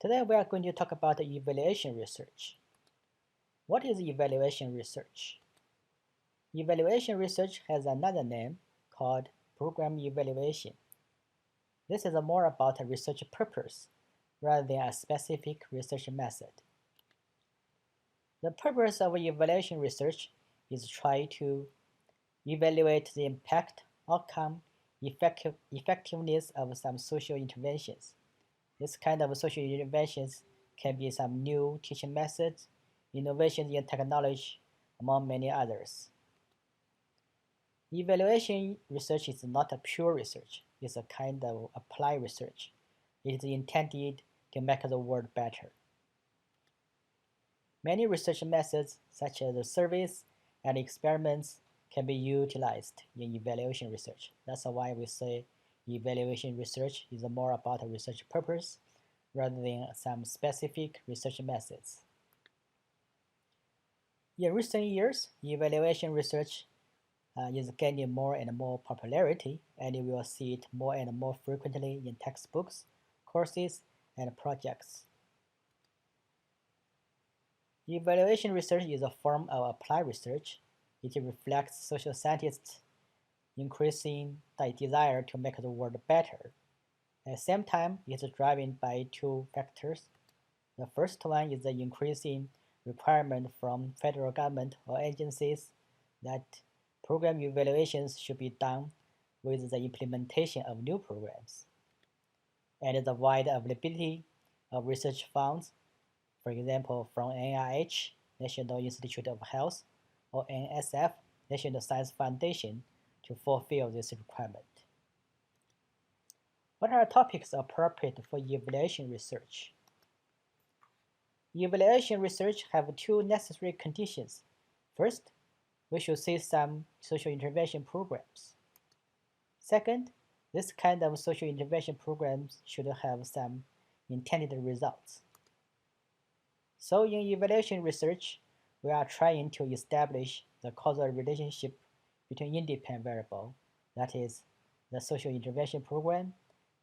Today we are going to talk about evaluation research. What is evaluation research? Evaluation research has another name called program evaluation. This is more about a research purpose rather than a specific research method. The purpose of evaluation research is to try to evaluate the impact, outcome, effectiveness of some social interventions. This kind of social interventions can be some new teaching methods, innovations in technology, among many others. Evaluation research is not a pure research, it's a kind of applied research. It is intended to make the world better. Many research methods, such as surveys and experiments, can be utilized in evaluation research. That's why we say evaluation research is more about a research purpose rather than some specific research methods. In recent years, evaluation research is gaining more and more popularity, and you will see it more and more frequently in textbooks, courses, and projects. Evaluation research is a form of applied research. It reflects social scientists' increasing desire to make the world better. At the same time, it is driven by two factors. The first one is the increasing requirement from federal government or agencies that program evaluations should be done with the implementation of new programs. And the wide availability of research funds, for example, from NIH, National Institute of Health, or NSF, National Science Foundation, to fulfill this requirement. What are topics appropriate for evaluation research? Evaluation research have two necessary conditions. First, we should see some social intervention programs. Second, this kind of social intervention programs should have some intended results. So in evaluation research, we are trying to establish the causal relationship between independent variable, that is, the social intervention program,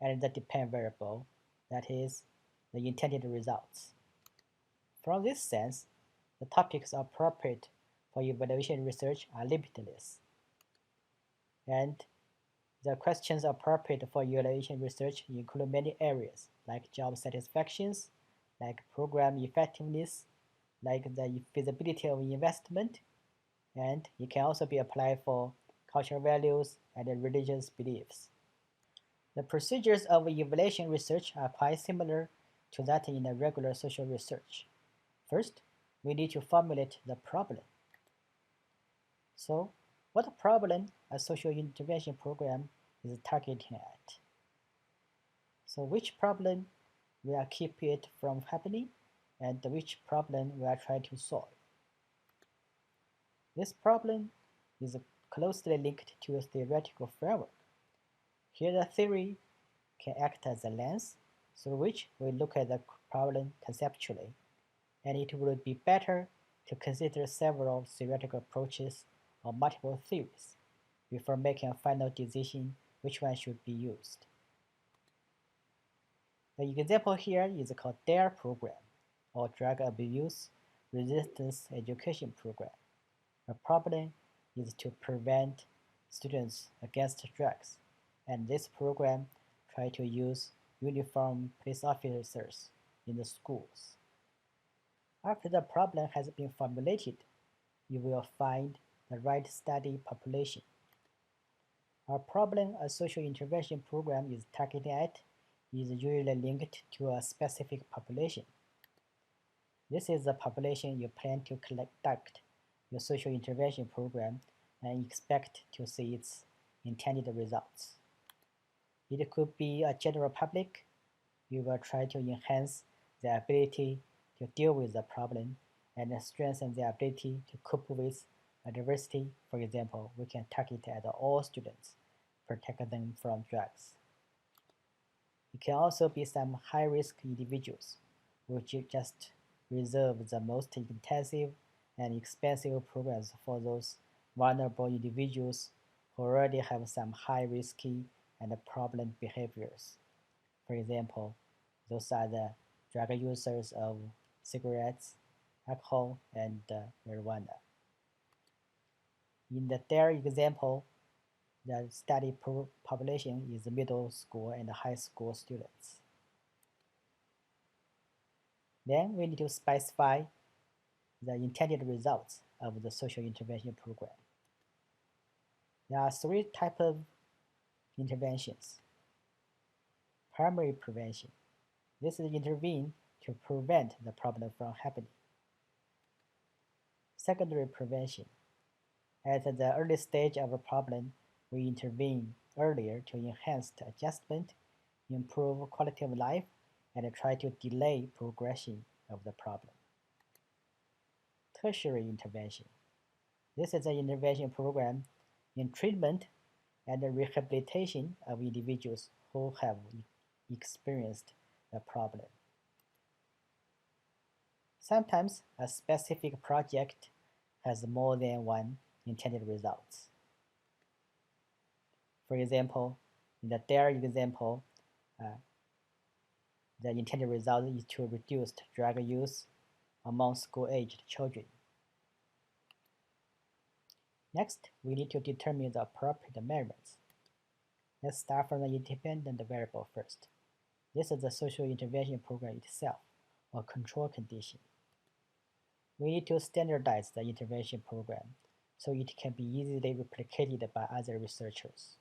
and the dependent variable, that is, the intended results. From this sense, the topics appropriate for evaluation research are limitless. And the questions appropriate for evaluation research include many areas, like job satisfactions, like program effectiveness, like the feasibility of investment, and it can also be applied for cultural values and religious beliefs. The procedures of evaluation research are quite similar to that in a regular social research. First, we need to formulate the problem. So, what problem a social intervention program is targeting at? So which problem will keep it from happening, and which problem we are trying to solve? This problem is closely linked to a theoretical framework. Here the theory can act as a lens through which we look at the problem conceptually, and it would be better to consider several theoretical approaches or multiple theories before making a final decision which one should be used. The example here is called DARE program, or Drug Abuse Resistance Education Program. The problem is to prevent students against drugs, and this program tries to use uniformed police officers in the schools. After the problem has been formulated, you will find the right study population. Our problem a social intervention program is targeting at is usually linked to a specific population. This is the population you plan to conduct your social intervention program and expect to see its intended results. It could be a general public. You will try to enhance their ability to deal with the problem and strengthen their ability to cope with adversity. For example, we can target at all students, protect them from drugs. It can also be some high-risk individuals, which just reserve the most intensive and expensive programs for those vulnerable individuals who already have some high-risky and problem behaviors. For example, those are the drug users of cigarettes, alcohol, and marijuana. In their example, the study population is middle school and high school students. Then we need to specify the intended results of the social intervention program. There are three types of interventions. Primary prevention. This is intervene to prevent the problem from happening. Secondary prevention. At the early stage of a problem, we intervene earlier to enhance the adjustment, improve quality of life, and try to delay progression of the problem. Tertiary intervention. This is an intervention program in treatment and rehabilitation of individuals who have experienced the problem. Sometimes a specific project has more than one intended results. For example, in the DARE example, the intended result is to reduce drug use among school-aged children. Next, we need to determine the appropriate measurements. Let's start from the independent variable first. This is the social intervention program itself, or control condition. We need to standardize the intervention program so it can be easily replicated by other researchers.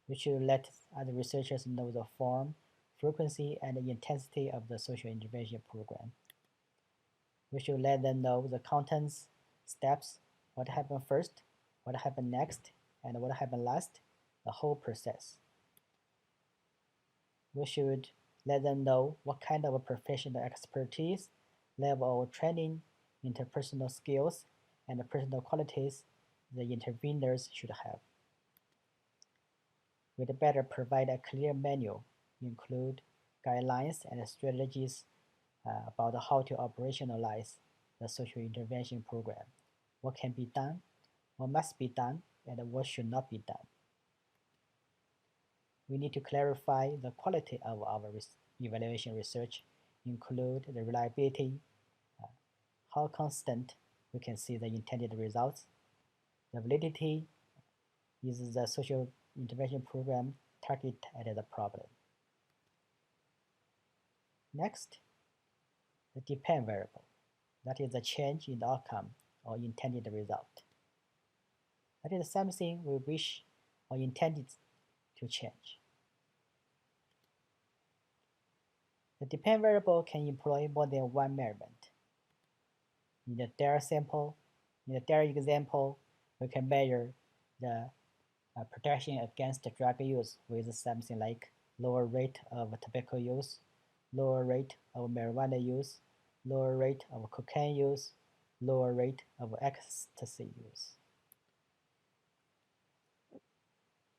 We should let other researchers know the form, frequency, and the intensity of the social intervention program. We should let them know the contents, steps, what happened first, what happened next, and what happened last, the whole process. We should let them know what kind of professional expertise, level of training, interpersonal skills, and personal qualities the interveners should have. We'd better provide a clear manual, include guidelines and strategies about how to operationalize the social intervention program, what can be done, what must be done, and what should not be done. We need to clarify the quality of our evaluation research, include the reliability, how constant we can see the intended results, the validity, is the social intervention program targeted at the problem. Next, the depend variable, that is the change in the outcome or intended result. That is something we wish or intended to change. The depend variable can employ more than one measurement. In the DARE example, we can measure the protection against drug use with something like lower rate of tobacco use, lower rate of marijuana use, lower rate of cocaine use, lower rate of ecstasy use.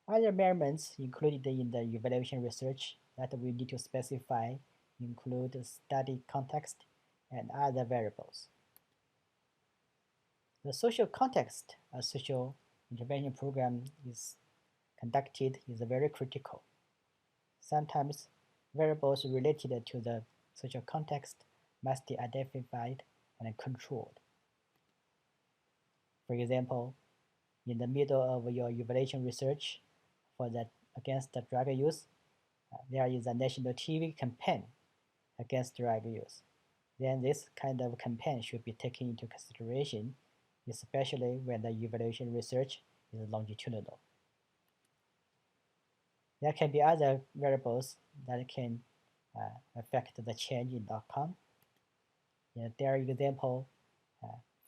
Other measurements included in the evaluation research that we need to specify include study context and other variables. The social context a social intervention program is conducted is very critical. Sometimes variables related to the social context must be identified and controlled. For example, in the middle of your evaluation research for the against the drug use, there is a national TV campaign against drug use. Then this kind of campaign should be taken into consideration, especially when the evaluation research is longitudinal. There can be other variables that can affect the change in the outcome. In their example,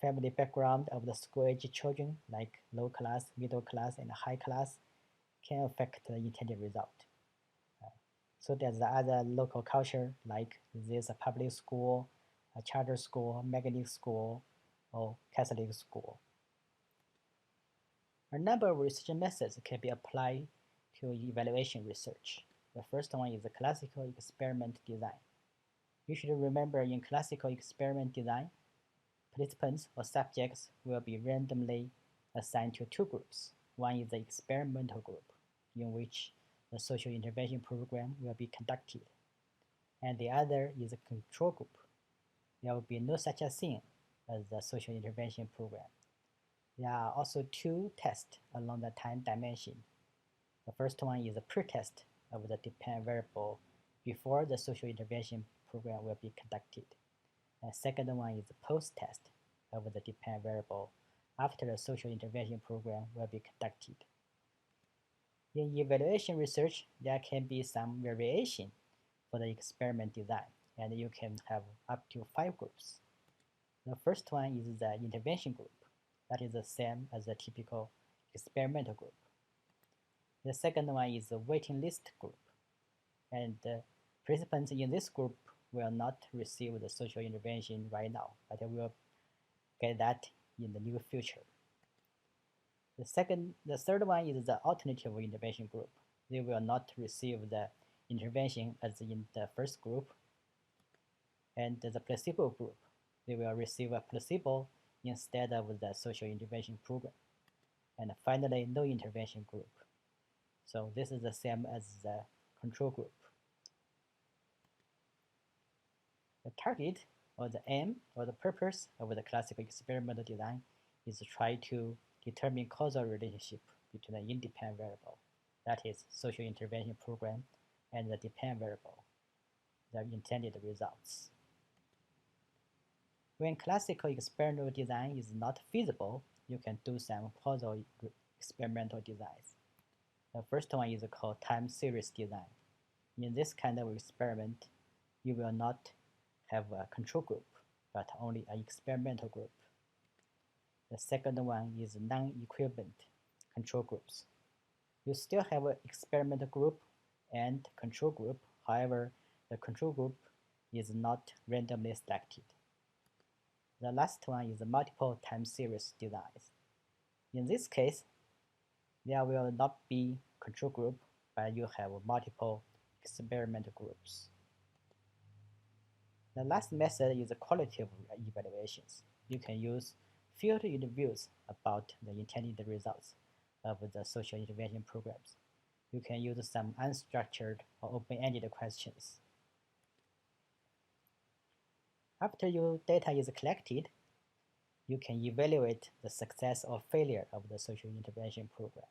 family background of the school-age children, like low class, middle class, and high class, can affect the intended result. So there's the other local culture, like there's a public school, a charter school, magnet school, or Catholic school. A number of research methods can be applied to evaluation research. The first one is the classical experiment design. You should remember in classical experiment design, participants or subjects will be randomly assigned to two groups. One is the experimental group, in which the social intervention program will be conducted. and the other is a control group. There will be no such a thing as the social intervention program. There are also two tests along the time dimension. The first one is a pre-test of the dependent variable before the social intervention program will be conducted. The second one is a post-test of the dependent variable after the social intervention program will be conducted. In evaluation research, there can be some variation for the experiment design, and you can have up to 5 groups. The first one is the intervention group. That is the same as the typical experimental group. The second one is the waiting list group, and the participants in this group will not receive the social intervention right now, but they will get that in the near future. The third one is the alternative intervention group. They will not receive the intervention as in the first group. And the placebo group, they will receive a placebo instead of the social intervention program. And finally, no intervention group. So this is the same as the control group. The target or the aim or the purpose of the classical experimental design is to try to determine causal relationship between the independent variable, that is social intervention program, and the dependent variable, the intended results. When classical experimental design is not feasible, you can do some causal experimental designs. The first one is called time series design. In this kind of experiment, you will not have a control group, but only an experimental group. The second one is non-equivalent control groups. You still have an experimental group and control group, however, the control group is not randomly selected. The last one is multiple time series designs. In this case, there will not be control group, but you have multiple experimental groups. The last method is qualitative evaluations. You can use field interviews about the intended results of the social intervention programs. You can use some unstructured or open-ended questions. After your data is collected, you can evaluate the success or failure of the social intervention program.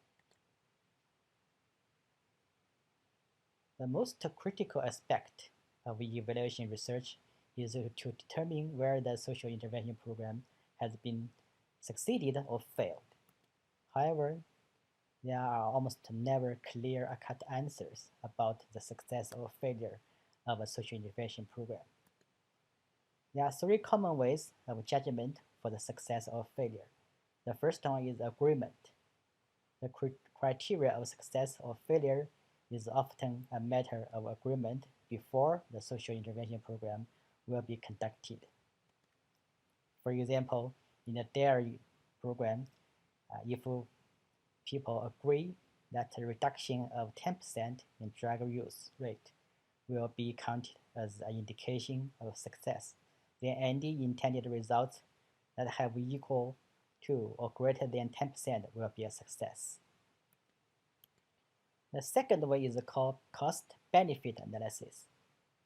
The most critical aspect of evaluation research is to determine where the social intervention program has been succeeded or failed. However, there are almost never clear-cut answers about the success or failure of a social intervention program. There are 3 common ways of judgment for the success or failure. The first one is agreement. The criteria of success or failure is often a matter of agreement before the social intervention program will be conducted. For example, in a DARE program, if people agree that a reduction of 10% in drug use rate will be counted as an indication of success, then any intended results that have equal to or greater than 10% will be a success. The second way is called cost-benefit analysis.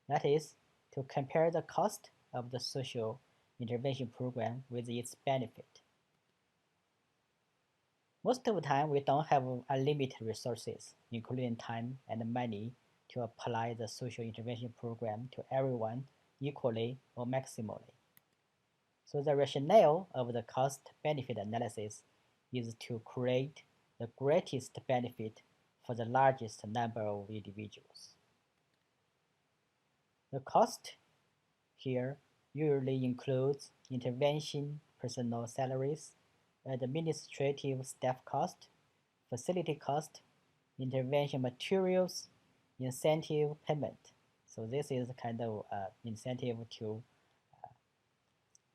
That is, to compare the cost of the social intervention program with its benefit. Most of the time, we don't have unlimited resources, including time and money, to apply the social intervention program to everyone equally or maximally. So the rationale of the cost-benefit analysis is to create the greatest benefit for the largest number of individuals. The cost here usually includes intervention personnel salaries, administrative staff cost, facility cost, intervention materials, incentive payment. So this is kind of incentive to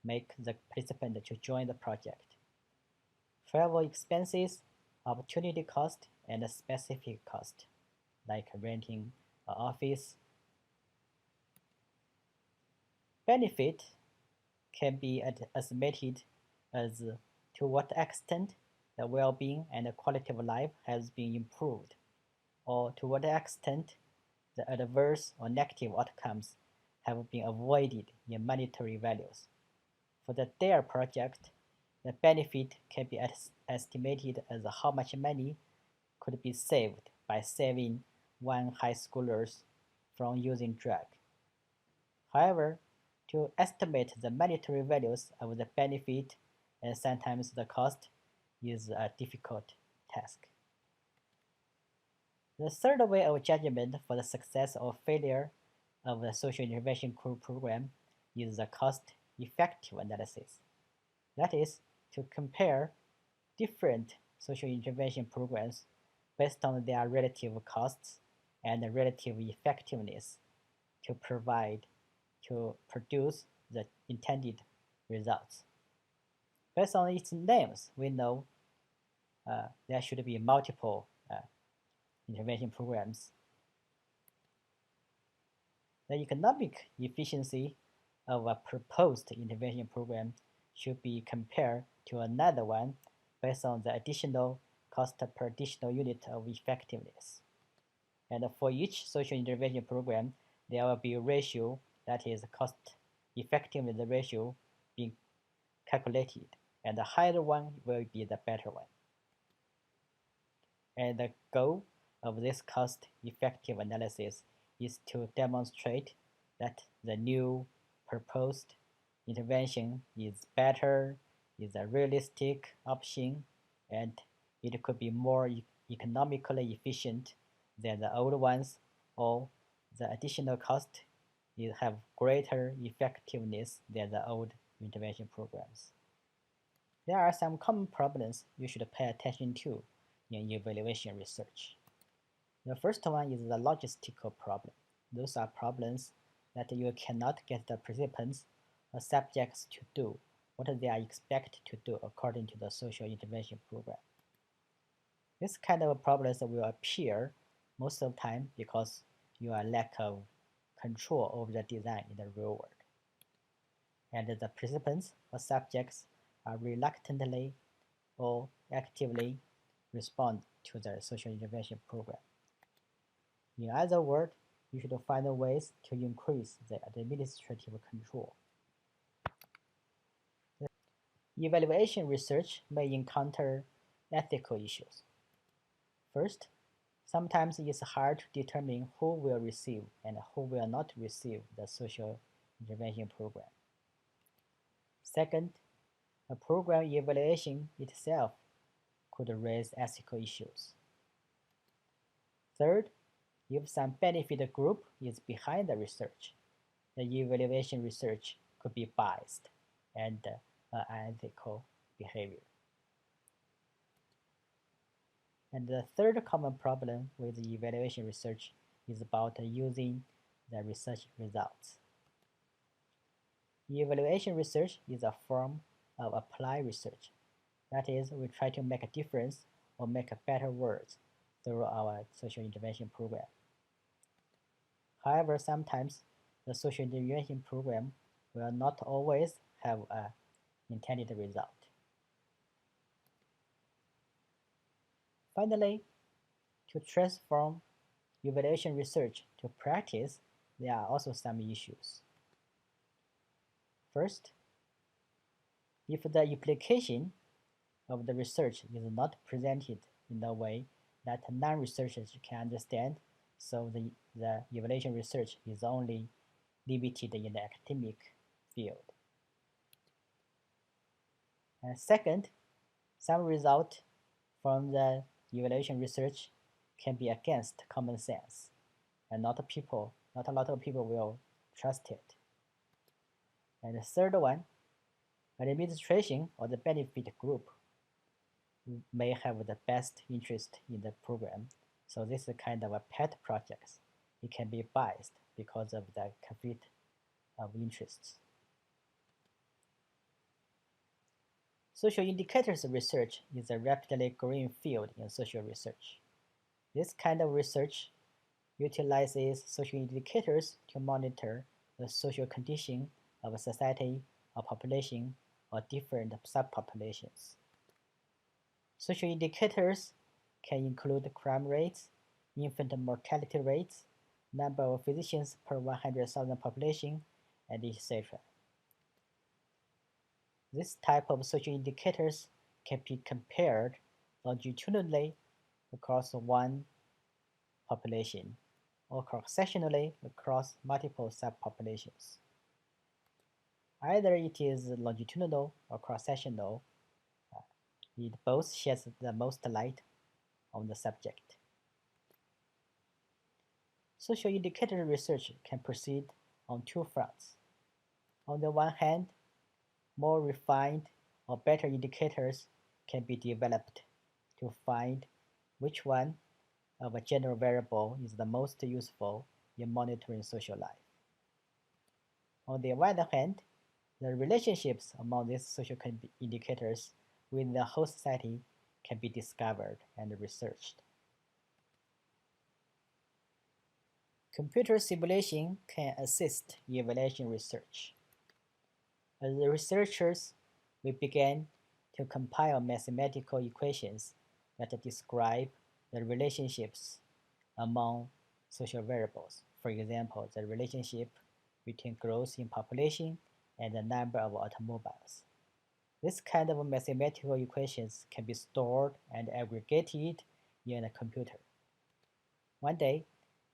make the participant to join the project. Travel expenses, opportunity cost, and specific cost, like renting an office. Benefit can be estimated as to what extent the well-being and the quality of life has been improved, or to what extent the adverse or negative outcomes have been avoided in monetary values. For the DARE project, the benefit can be estimated as how much money could be saved by saving one high schoolers from using drug. However, to estimate the monetary values of the benefit and sometimes the cost is a difficult task. The third way of judgment for the success or failure of the social intervention program is the cost-effective analysis. That is, to compare different social intervention programs based on their relative costs and relative effectiveness to produce the intended results. Based on its names, we know there should be multiple intervention programs. The economic efficiency of a proposed intervention program should be compared to another one based on the additional cost per additional unit of effectiveness. And for each social intervention program, there will be a ratio, that is cost effectiveness ratio, being calculated, and the higher one will be the better one. And the goal of this cost-effective analysis is to demonstrate that the new proposed intervention is better, is a realistic option, and it could be more economically efficient than the old ones, or the additional cost have greater effectiveness than the old intervention programs. There are some common problems you should pay attention to in evaluation research. The first one is the logistical problem. Those are problems that you cannot get the participants or subjects to do what they are expected to do according to the social intervention program. This kind of problems will appear most of the time because you are lack of control over the design in the real world. And the participants or subjects are reluctantly or actively respond to the social intervention program. In other words, you should find ways to increase the administrative control. Evaluation research may encounter ethical issues. First, sometimes it's hard to determine who will receive and who will not receive the social intervention program. Second, a program evaluation itself could raise ethical issues. Third, if some benefit group is behind the research, the evaluation research could be biased and unethical behavior. And the third common problem with the evaluation research is about using the research results. Evaluation research is a form of applied research. That is, we try to make a difference or make a better world through our social intervention program. However, sometimes the social intervention program will not always have an intended result. Finally, to transform evaluation research to practice, there are also some issues. First, if the implication of the research is not presented in a way that non-researchers can understand, so the evaluation research is only limited in the academic field. And second, some result from the evaluation research can be against common sense, and not a lot of people will trust it. And the third one, an administration or the benefit group may have the best interest in the program, so this is kind of a pet project. It can be biased because of the conflict of interests. Social indicators research is a rapidly growing field in social research. This kind of research utilizes social indicators to monitor the social condition of a society or population or different subpopulations. Social indicators can include crime rates, infant mortality rates, number of physicians per 100,000 population, and etc. This type of social indicators can be compared longitudinally across one population or cross-sectionally across multiple subpopulations. Either it is longitudinal or cross-sectional, it both sheds the most light on the subject. Social indicator research can proceed on two fronts. On the one hand, more refined or better indicators can be developed to find which one of a general variable is the most useful in monitoring social life. On the other hand, the relationships among these social indicators within the whole society can be discovered and researched. Computer simulation can assist in evaluation research. As the researchers, we began to compile mathematical equations that describe the relationships among social variables. For example, the relationship between growth in population and the number of automobiles. This kind of mathematical equations can be stored and aggregated in a computer. One day,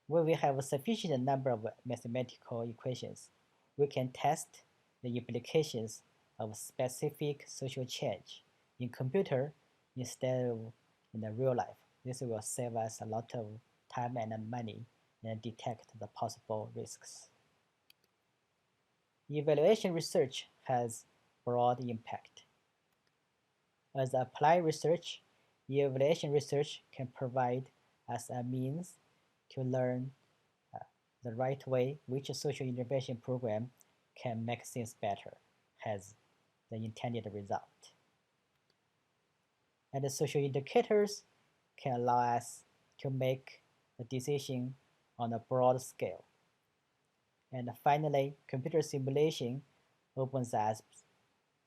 when we have a sufficient number of mathematical equations, we can test the implications of specific social change in computer instead of in the real life. This will save us a lot of time and money and detect the possible risks. Evaluation research has broad impact. As applied research, evaluation research can provide us a means to learn uh, the right way which social intervention program can make things better, has the intended result. And the social indicators can allow us to make a decision on a broad scale. And finally, computer simulation opens up,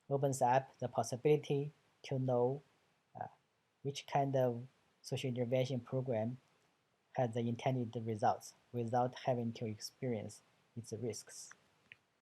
opens up the possibility to know uh, which kind of social intervention program has the intended results without having to experience its risks.